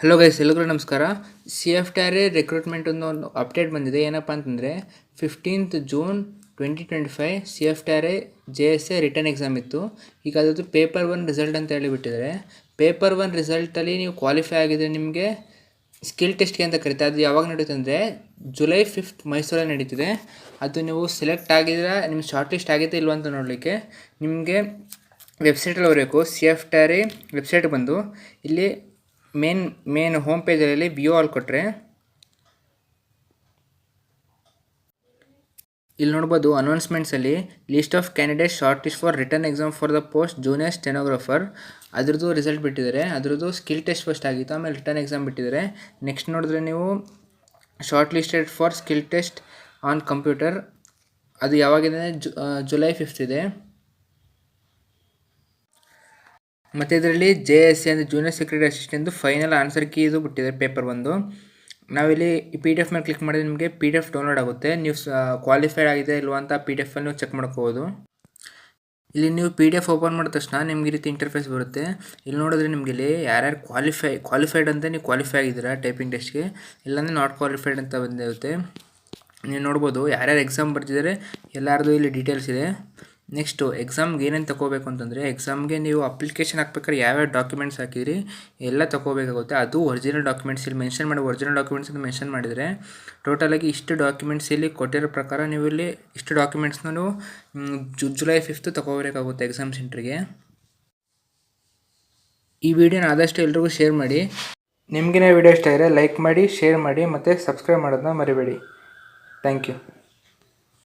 Hello guys, ಎಲ್ಲರಿಗೂ ನಮಸ್ಕಾರ. C F T R A recruitment ಒಂದು ಅಪ್ಡೇಟ್ ಬಂದಿದೆ. ಏನಪ್ಪ ಅಂತಂದರೆ 15th June 2025 C F T R A JSA written exam ಇತ್ತು. ಈಗ ಅದರದ್ದು ಪೇಪರ್ 1 ರಿಸಲ್ಟ್ ಅಂತ ಹೇಳಿಬಿಟ್ಟಿದ್ದಾರೆ. ಪೇಪರ್ 1 ರಿಸಲ್ಟಲ್ಲಿ ನೀವು ಕ್ವಾಲಿಫೈ ಆಗಿದ್ರೆ ನಿಮಗೆ ಸ್ಕಿಲ್ ಟೆಸ್ಟ್ಗೆ ಅಂತ ಕರೀತಾರೆ. ಅದು ಯಾವಾಗ ನಡೀತದೆ ಅಂದರೆ July 5th ಮೈಸೂರಲ್ಲಿ ನಡೀತಿದೆ. ಅದು ನೀವು ಸೆಲೆಕ್ಟ್ ಆಗಿದ್ರೆ ನಿಮ್ಮ ಶಾರ್ಟ್ ಲಿಸ್ಟ್ ಆಗಿದೆ ಇಲ್ವ ಅಂತ ನೋಡಲಿಕ್ಕೆ ನಿಮಗೆ ವೆಬ್ಸೈಟಲ್ಲಿ ಬರಬೇಕು. C F T R I website ಬಂದು ಇಲ್ಲಿ ಮೇನ್ ಹೋಮ್ ಪೇಜಲ್ಲಿ ವ್ಯೂ ಆಲ್ ಕೊಟ್ಟರೆ ಇಲ್ಲಿ ನೋಡ್ಬೋದು. ಅನೌನ್ಸ್ಮೆಂಟ್ಸಲ್ಲಿ list of candidates short list for written exam for the post junior stenographer ಅದ್ರದ್ದು ರಿಸಲ್ಟ್ ಬಿಟ್ಟಿದ್ದಾರೆ. ಅದ್ರದ್ದು ಸ್ಕಿಲ್ ಟೆಸ್ಟ್ ಫಸ್ಟ್ ಆಗಿತ್ತು, ಆಮೇಲೆ ರಿಟರ್ನ್ ಎಕ್ಸಾಮ್ ಬಿಟ್ಟಿದ್ದಾರೆ. ನೆಕ್ಸ್ಟ್ ನೋಡಿದ್ರೆ ನೀವು short listed for skill test on computer ಅದು ಯಾವಾಗಿದೆ July 5th ಇದೆ. ಮತ್ತು ಇದರಲ್ಲಿ JSA ಅಂದರೆ ಜೂನಿಯರ್ ಸೆಕ್ರೆಟರಿ ಅಸಿಸ್ಟೆಂಟ್ದು ಫೈನಲ್ ಆನ್ಸರ್ ಕೀ ಇದು ಬಿಟ್ಟಿದ್ದಾರೆ ಪೇಪರ್ 1. ನಾವಿಲ್ಲಿ PDF ಮೇಲೆ ಕ್ಲಿಕ್ ಮಾಡಿದ್ರೆ ನಿಮಗೆ PDF ಡೌನ್ಲೋಡ್ ಆಗುತ್ತೆ. ನೀವು ಕ್ವಾಲಿಫೈಡ್ ಆಗಿದೆ ಇಲ್ವಾ ಅಂತ PDF ಅಲ್ಲಿ ನೀವು ಚೆಕ್ ಮಾಡ್ಕೋಬೋದು. ಇಲ್ಲಿ ನೀವು PDF ಓಪನ್ ಮಾಡಿದ ತಕ್ಷಣ ನಿಮ್ಗೆ ಈ ರೀತಿ ಇಂಟರ್ಫೇಸ್ ಬರುತ್ತೆ. ಇಲ್ಲಿ ನೋಡಿದ್ರೆ ನಿಮಗೆ ಇಲ್ಲಿ ಯಾರ್ಯಾರು ಕ್ವಾಲಿಫೈಡ್ ಅಂತ ನೀವು ಕ್ವಾಲಿಫೈ ಆಗಿದ್ದೀರಾ ಟೈಪಿಂಗ್ ಟೆಸ್ಟ್ಗೆ, ಇಲ್ಲಾಂದರೆ ನಾಟ್ ಕ್ವಾಲಿಫೈಡ್ ಅಂತ ಬಂದಿರುತ್ತೆ. ನೀವು ನೋಡ್ಬೋದು ಯಾರ್ಯಾರು ಎಕ್ಸಾಮ್ ಬರ್ತಿದ್ದಾರೆ ಎಲ್ಲರದು ಇಲ್ಲಿ ಡೀಟೇಲ್ಸ್ ಇದೆ. ನೆಕ್ಸ್ಟು ಎಕ್ಸಾಮ್ಗೆ ಏನೇನು ತೊಗೋಬೇಕು ಅಂತಂದರೆ, ಎಕ್ಸಾಮ್ಗೆ ನೀವು ಅಪ್ಲಿಕೇಶನ್ ಹಾಕ್ಬೇಕಾದ್ರೆ ಯಾವ್ಯಾವ ಡಾಕ್ಯುಮೆಂಟ್ಸ್ ಹಾಕಿದ್ರಿ ಎಲ್ಲ ತೊಗೋಬೇಕಾಗುತ್ತೆ. ಅದು ಒರಿಜಿನಲ್ ಡಾಕ್ಯುಮೆಂಟ್ಸ್ ಇಲ್ಲಿ ಮೆನ್ಷನ್ ಮಾಡಿ ಒರಿಜಿನಲ್ ಡಾಕ್ಯುಮೆಂಟ್ಸ್ ಅಂತ ಮೆನ್ಷನ್ ಮಾಡಿದರೆ ಟೋಟಲಾಗಿ ಇಷ್ಟು ಡಾಕ್ಯುಮೆಂಟ್ಸ್ ಇಲ್ಲಿ ಕೊಟ್ಟಿರೋ ಪ್ರಕಾರ ನೀವು ಇಲ್ಲಿ ಇಷ್ಟು ಡಾಕ್ಯುಮೆಂಟ್ಸ್ನ ನೀವು July 5th ತೊಗೋಬೇಕಾಗುತ್ತೆ ಎಕ್ಸಾಮ್ ಸೆಂಟ್ರಿಗೆ. ಈ ವಿಡಿಯೋನ ಆದಷ್ಟು ಎಲ್ರಿಗೂ ಶೇರ್ ಮಾಡಿ. ನಿಮಗೇನೇ ವಿಡಿಯೋ ಇಷ್ಟ ಇದ್ದರೆ ಲೈಕ್ ಮಾಡಿ, ಶೇರ್ ಮಾಡಿ ಮತ್ತು ಸಬ್ಸ್ಕ್ರೈಬ್ ಮಾಡೋದನ್ನ ಮರಿಬೇಡಿ. Thank you.